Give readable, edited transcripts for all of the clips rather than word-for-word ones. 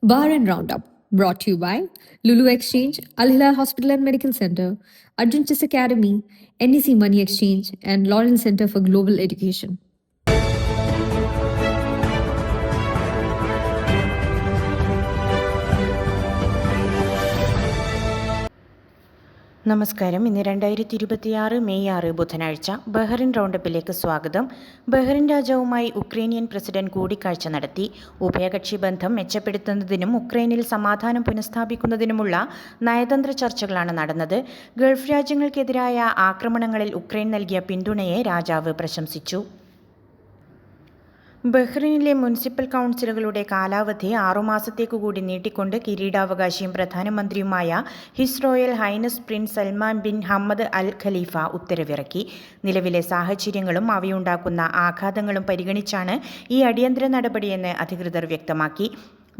Bar and Roundup, brought to you by Lulu Exchange, Al Hilal Hospital and Medical Center, Arjun Chis Academy, NEC Money Exchange, and Lawrence Center for Global Education. നമസ്കാരം. ഇന്ന് 2026 May 6 ബുധനാഴ്ച. Bahrain റൗണ്ടപ്പിലേക്ക് സ്വാഗതം. Bahrain രാജാവുമായി Ukrainian president കൂടിക്കാഴ്ച നടത്തി. ഉഭയകക്ഷി ബന്ധം മെച്ചപ്പെടുത്തുന്നതിനും ഉക്രൈനിൽ സമാധാനം പുനഃസ്ഥാപിക്കുന്നതിനുമുള്ള നയതന്ത്ര ചർച്ചകളാണ് നടന്നത്. ഗൾഫ് രാജ്യങ്ങൾക്കെതിരായ ആക്രമണങ്ങളിൽ ഉക്രൈൻ നൽകിയ പിന്തുണയെ രാജാവ് പ്രശംസിച്ചു. ബഹ്റിനിലെ മുനിസിപ്പൽ കൗൺസിലുകളുടെ കാലാവധി 6 മാസത്തേക്കു കൂടി നീട്ടിക്കൊണ്ട് കിരീടാവകാശിയും പ്രധാനമന്ത്രിയുമായ his royal highness prince Salman bin Hammad Al Khalifa ഉത്തരവിറക്കി. നിലവിലെ സാഹചര്യങ്ങളും അവയുണ്ടാക്കുന്ന ആഘാതങ്ങളും പരിഗണിച്ചാണ് ഈ അടിയന്തര നടപടിയെന്ന് അധികൃതർ വ്യക്തമാക്കി.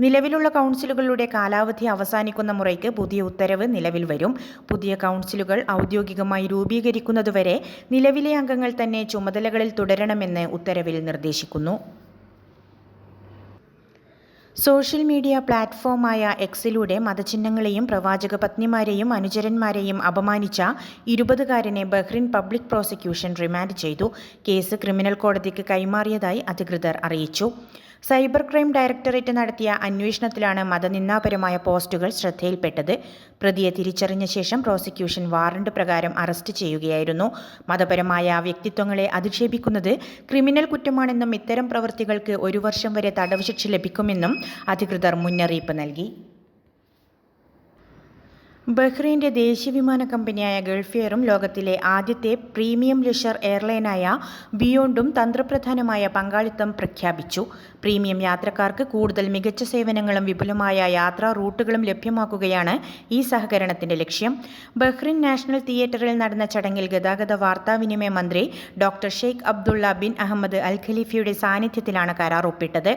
നിലവിലുള്ള കൗൺസിലുകളുടെ കാലാവധി അവസാനിക്കുന്ന മുറയ്ക്ക് പുതിയ ഉത്തരവ് നിലവിൽ വരും. പുതിയ കൗൺസിലുകൾ ഔദ്യോഗികമായി രൂപീകരിക്കുന്നതുവരെ നിലവിലെ അംഗങ്ങൾ തന്നെ ചുമതലകളിൽ തുടരണമെന്ന് ഉത്തരവിൽ നിർദ്ദേശിക്കുന്നു. സോഷ്യൽ മീഡിയ പ്ലാറ്റ്ഫോമായ എക്സിലൂടെ മതചിഹ്നങ്ങളെയും പ്രവാചക പത്നിമാരെയും അനുചരന്മാരെയും അപമാനിച്ച 20കാരനെ ബഹ്റിൻ പബ്ലിക് പ്രോസിക്യൂഷൻ റിമാൻഡ് ചെയ്തു. കേസ് ക്രിമിനൽ കോടതിക്ക് കൈമാറിയതായി അധികൃതർ അറിയിച്ചു. സൈബർ ക്രൈം ഡയറക്ടറേറ്റ് നടത്തിയ അന്വേഷണത്തിലാണ് മതനിന്ദാപരമായ പോസ്റ്റുകൾ ശ്രദ്ധയിൽപ്പെട്ടത്. പ്രതിയെ തിരിച്ചറിഞ്ഞ ശേഷം പ്രോസിക്യൂഷൻ വാറണ്ട് പ്രകാരം അറസ്റ്റ് ചെയ്യുകയായിരുന്നു. മതപരമായ വ്യക്തിത്വങ്ങളെ അധിക്ഷേപിക്കുന്നത് ക്രിമിനൽ കുറ്റമാണെന്നും ഇത്തരം പ്രവൃത്തികൾക്ക് 1 വർഷം വരെ തടവ് ശിക്ഷ ലഭിക്കുമെന്നും അധികൃതർ മുന്നറിയിപ്പ് നൽകി. ബഹ്റൈൻ്റെ ദേശീയ വിമാന കമ്പനിയായ ഗൾഫ് എയറും ലോകത്തിലെ ആദ്യത്തെ പ്രീമിയം ലെഷർ എയർലൈനായ ബിയോണ്ടും തന്ത്രപ്രധാനമായ പങ്കാളിത്തം പ്രഖ്യാപിച്ചു. പ്രീമിയം യാത്രക്കാർക്ക് കൂടുതൽ മികച്ച സേവനങ്ങളും വിപുലമായ യാത്രാ റൂട്ടുകളും ലഭ്യമാക്കുകയാണ് ഈ സഹകരണത്തിൻ്റെ ലക്ഷ്യം. ബഹ്റിൻ നാഷണൽ തിയേറ്ററിൽ നടന്ന ചടങ്ങിൽ ഗതാഗത വാർത്താവിനിമയ മന്ത്രി doctor Sheikh Abdullah bin Ahmed Al ഖലീഫയുടെ സാന്നിധ്യത്തിലാണ് കരാർ ഒപ്പിട്ടത്.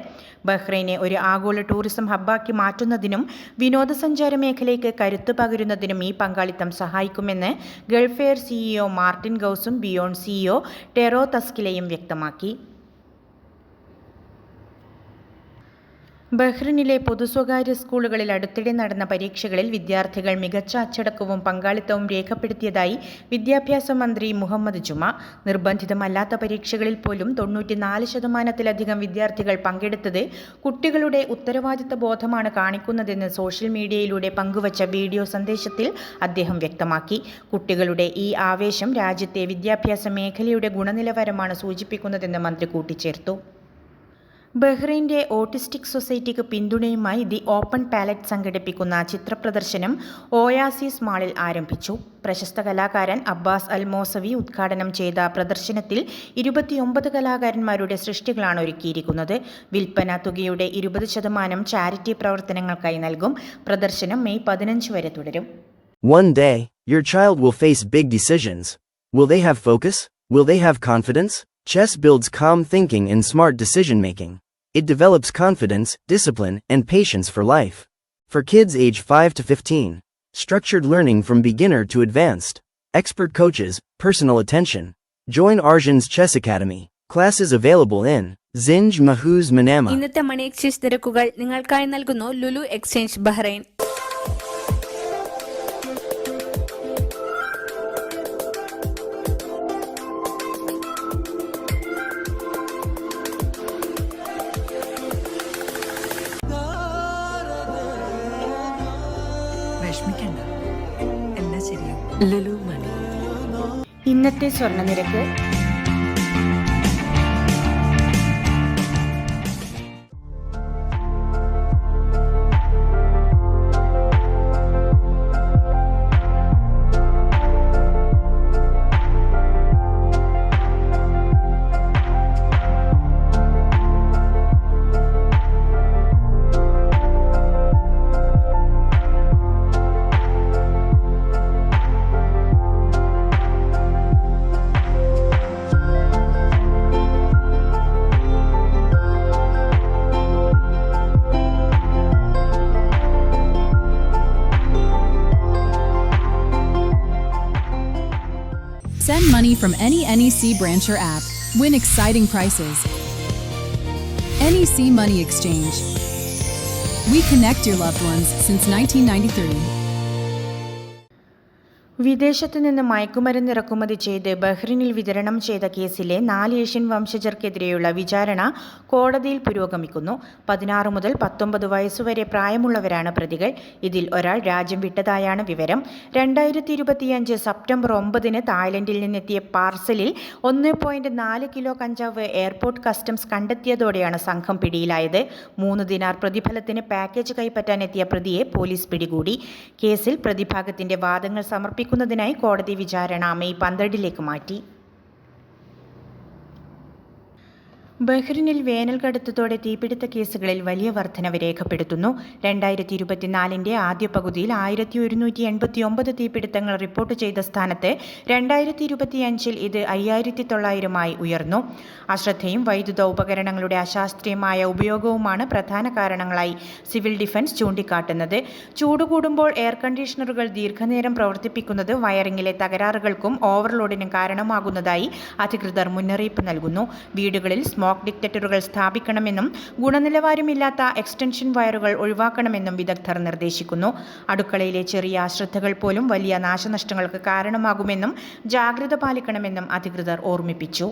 ബഹ്റൈനെ ഒരു ആഗോള ടൂറിസം ഹബ്ബാക്കി മാറ്റുന്നതിനും വിനോദസഞ്ചാര മേഖലയ്ക്ക് കരുത്ത് പകരുന്നതിനും ഈ പങ്കാളിത്തം സഹായിക്കുമെന്ന് ഗൾഫ് എയർ സിഇഒ മാർട്ടിൻ ഗൗസും ബിയോണ്ട് സിഇഒ ടെറോ തസ്കിലയും വ്യക്തമാക്കി. ബഹ്റിനിലെ പൊതുസ്വകാര്യ സ്കൂളുകളിൽ അടുത്തിടെ നടന്ന പരീക്ഷകളിൽ വിദ്യാർത്ഥികൾ മികച്ച അച്ചടക്കവും പങ്കാളിത്തവും രേഖപ്പെടുത്തിയതായി വിദ്യാഭ്യാസ മന്ത്രി മുഹമ്മദ് ജുമ. നിർബന്ധിതമല്ലാത്ത പരീക്ഷകളിൽ പോലും 94% വിദ്യാർത്ഥികൾ പങ്കെടുത്തത് കുട്ടികളുടെ ഉത്തരവാദിത്ത ബോധമാണ് കാണിക്കുന്നതെന്ന് സോഷ്യൽ മീഡിയയിലൂടെ പങ്കുവച്ച വീഡിയോ സന്ദേശത്തിൽ അദ്ദേഹം വ്യക്തമാക്കി. കുട്ടികളുടെ ഈ ആവേശം രാജ്യത്തെ വിദ്യാഭ്യാസ മേഖലയുടെ ഗുണനിലവാരമാണ് സൂചിപ്പിക്കുന്നതെന്ന് മന്ത്രി കൂട്ടിച്ചേർത്തു. ബഹ്റൈൻ്റെ ഓട്ടിസ്റ്റിക് സൊസൈറ്റിക്ക് പിന്തുണയുമായി ദി ഓപ്പൺ പാലറ്റ് സംഘടിപ്പിക്കുന്ന ചിത്രപ്രദർശനം ഓയാസിസ് മാളിൽ ആരംഭിച്ചു. പ്രശസ്ത കലാകാരൻ അബ്ബാസ് അൽ മോസവി ഉദ്ഘാടനം ചെയ്ത പ്രദർശനത്തിൽ 29 കലാകാരന്മാരുടെ സൃഷ്ടികളാണ് ഒരുക്കിയിരിക്കുന്നത്. വിൽപ്പന തുകയുടെ 20% ചാരിറ്റി പ്രവർത്തനങ്ങൾക്കായി നൽകും. പ്രദർശനം മെയ് 15 വരെ തുടരും. One day, your child will face big decisions. Will they have focus? Will they have confidence? Chess builds calm thinking and smart decision-making. It develops confidence, discipline, and patience for life. For kids age 5 to 15, structured learning from beginner to advanced. Expert coaches, personal attention. Join Arjun's Chess Academy. Classes available in Zinj Mahuz Manama. ഇന്നത്തെ money exchange നിരക്കുകൾ നിങ്ങൾക്കായി നൽകുന്നു Lulu exchange Bahrain. Lulu മണി. ഇന്നത്തെ സ്വർണ്ണ നിരക്ക് Send money from any NEC branch or app. Win exciting prices. NEC Money Exchange. We connect your loved ones since 1993. വിദേശത്ത് നിന്ന് മയക്കുമരുന്ന് ഇറക്കുമതി ചെയ്ത് ബഹ്റിനിൽ വിതരണം ചെയ്ത കേസിലെ 4 ഏഷ്യൻ വംശജർക്കെതിരെയുള്ള വിചാരണ കോടതിയിൽ പുരോഗമിക്കുന്നു. 16 മുതൽ 19 വയസ്സുവരെ പ്രായമുള്ളവരാണ് പ്രതികൾ. ഇതിൽ ഒരാൾ രാജ്യം വിട്ടതായാണ് വിവരം. 2025 സെപ്റ്റംബർ 9 തായ്ലൻഡിൽ നിന്നെത്തിയ പാർസലിൽ 1.4 കിലോ കഞ്ചാവ് എയർപോർട്ട് കസ്റ്റംസ് കണ്ടെത്തിയതോടെയാണ് സംഘം പിടിയിലായത്. 3 ദിനാർ പ്രതിഫലത്തിന് പാക്കേജ് കൈപ്പറ്റാനെത്തിയ പ്രതിയെ പോലീസ് പിടികൂടി. കേസിൽ പ്രതിഭാഗത്തിന്റെ വാദങ്ങൾ സമർപ്പിക്കുന്നതിനായി കോടതി വിചാരണ മെയ് 12 മാറ്റി. ബഹ്റിനിൽ വേനൽ കടുത്തതോടെ തീപിടുത്ത കേസുകളിൽ വലിയ വർധനവ് രേഖപ്പെടുത്തുന്നു. 2024 ആദ്യ പകുതിയിൽ 1189 തീപിടുത്തങ്ങൾ റിപ്പോർട്ട് ചെയ്ത സ്ഥാനത്ത് 2025 ഇത് 5900 ഉയർന്നു. അശ്രദ്ധയും വൈദ്യുത ഉപകരണങ്ങളുടെ അശാസ്ത്രീയമായ ഉപയോഗവുമാണ് പ്രധാന കാരണങ്ങളായി സിവിൽ ഡിഫൻസ് ചൂണ്ടിക്കാട്ടുന്നത്. ചൂട് കൂടുമ്പോൾ എയർ കണ്ടീഷണറുകൾ ദീർഘനേരം പ്രവർത്തിപ്പിക്കുന്നത് വയറിംഗിലെ തകരാറുകൾക്കും ഓവർലോഡിനും കാരണമാകുന്നതായി അധികൃതർ മുന്നറിയിപ്പ് നൽകുന്നു. വീടുകളിൽ സ്മോക്ക് ഡിറ്റക്ടറുകൾ സ്ഥാപിക്കണമെന്നും ഗുണനിലവാരമില്ലാത്ത എക്സ്റ്റൻഷൻ വയറുകൾ ഒഴിവാക്കണമെന്നും വിദഗ്ധർ നിർദ്ദേശിക്കുന്നു. അടുക്കളയിലെ ചെറിയ അശ്രദ്ധകൾ പോലും വലിയ നാശനഷ്ടങ്ങൾക്ക് കാരണമാകുമെന്നും ജാഗ്രത പാലിക്കണമെന്നും അധികൃതർ ഓർമ്മിപ്പിച്ചു.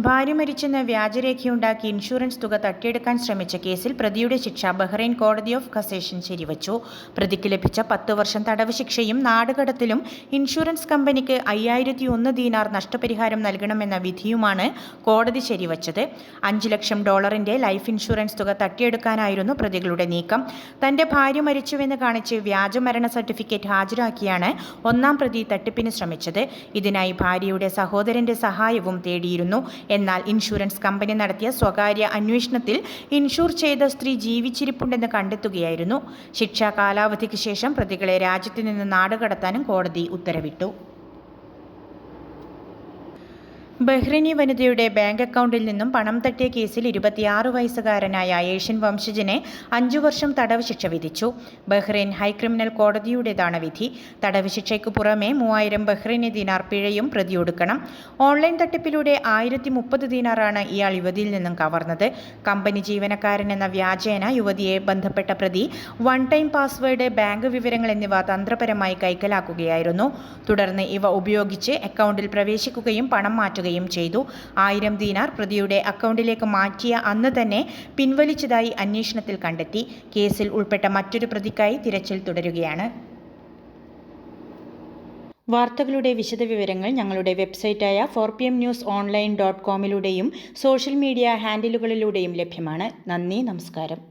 ഭാര്യ മരിച്ചെന്ന് വ്യാജരേഖയുണ്ടാക്കി ഇൻഷുറൻസ് തുക തട്ടിയെടുക്കാൻ ശ്രമിച്ച കേസിൽ പ്രതിയുടെ ശിക്ഷ ബഹ്റൈൻ കോടതി ഓഫ് കസേഷൻ ശരിവച്ചു. പ്രതിക്ക് ലഭിച്ച 10 വർഷം തടവ് ശിക്ഷയും നാടുകടത്തിലും ഇൻഷുറൻസ് കമ്പനിക്ക് 5001 ദീനാർ നഷ്ടപരിഹാരം നൽകണമെന്ന വിധിയുമാണ് കോടതി ശരിവച്ചത്. $5 ലക്ഷം ലൈഫ് ഇൻഷുറൻസ് തുക തട്ടിയെടുക്കാനായിരുന്നു പ്രതികളുടെ നീക്കം. തന്റെ ഭാര്യ മരിച്ചുവെന്ന് കാണിച്ച് വ്യാജ മരണ സർട്ടിഫിക്കറ്റ് ഹാജരാക്കിയാണ് ഒന്നാം പ്രതി തട്ടിപ്പിന് ശ്രമിച്ചത്. ഇതിനായി ഭാര്യയുടെ സഹോദരന്റെ സഹായവും തേടിയിരുന്നു. എന്നാൽ ഇൻഷുറൻസ് കമ്പനി നടത്തിയ സ്വകാര്യ അന്വേഷണത്തിൽ ഇൻഷൂർ ചെയ്ത സ്ത്രീ ജീവിച്ചിരിപ്പുണ്ടെന്ന് കണ്ടെത്തുകയായിരുന്നു. ശിക്ഷാ കാലാവധിക്ക് ശേഷം പ്രതികളെ രാജ്യത്ത് നിന്ന് നാടുകടത്താനും കോടതി ഉത്തരവിട്ടു. ബഹ്റൈനി വനിതയുടെ ബാങ്ക് അക്കൗണ്ടിൽ നിന്നും പണം തട്ടിയ കേസിൽ 26 വയസ്സുകാരനായ ഏഷ്യൻ വംശജനെ 5 വർഷം തടവ് ശിക്ഷ വിധിച്ചു. ബഹ്റൈൻ ഹൈക്രിമിനൽ കോടതിയുടേതാണ് വിധി. തടവ് ശിക്ഷയ്ക്ക് പുറമെ 3000 ബഹ്റൈനി ദീനാർ പിഴയും പ്രതി ഒടുക്കണം. ഓൺലൈൻ തട്ടിപ്പിലൂടെ 1030 ദീനാറാണ് ഇയാൾ യുവതിയിൽ നിന്നും കവർന്നത്. കമ്പനി ജീവനക്കാരൻ എന്ന വ്യാജേന യുവതിയെ ബന്ധപ്പെട്ട പ്രതി വൺ ടൈം പാസ്വേഡ്, ബാങ്ക് വിവരങ്ങൾ എന്നിവ തന്ത്രപരമായി കൈക്കലാക്കുകയായിരുന്നു. തുടർന്ന് ഇവ ഉപയോഗിച്ച് അക്കൗണ്ടിൽ പ്രവേശിക്കുകയും പണം മാറ്റുകയും ചെയ്തു. 1000 ദീനാർ പ്രതിയുടെ അക്കൗണ്ടിലേക്ക് മാറ്റിയ അന്ന് തന്നെ പിൻവലിച്ചതായി അന്വേഷണത്തിൽ കണ്ടെത്തി. കേസിൽ ഉൾപ്പെട്ട മറ്റൊരു പ്രതിക്കായി തിരച്ചിൽ തുടരുകയാണ്. വാർത്തകളുടെ വിശദവിവരങ്ങൾ ഞങ്ങളുടെ വെബ്സൈറ്റായ 4pmnewsonline.com സോഷ്യൽ മീഡിയ ഹാൻഡിലുകളിലൂടെയും ലഭ്യമാണ്. നന്ദി, നമസ്കാരം.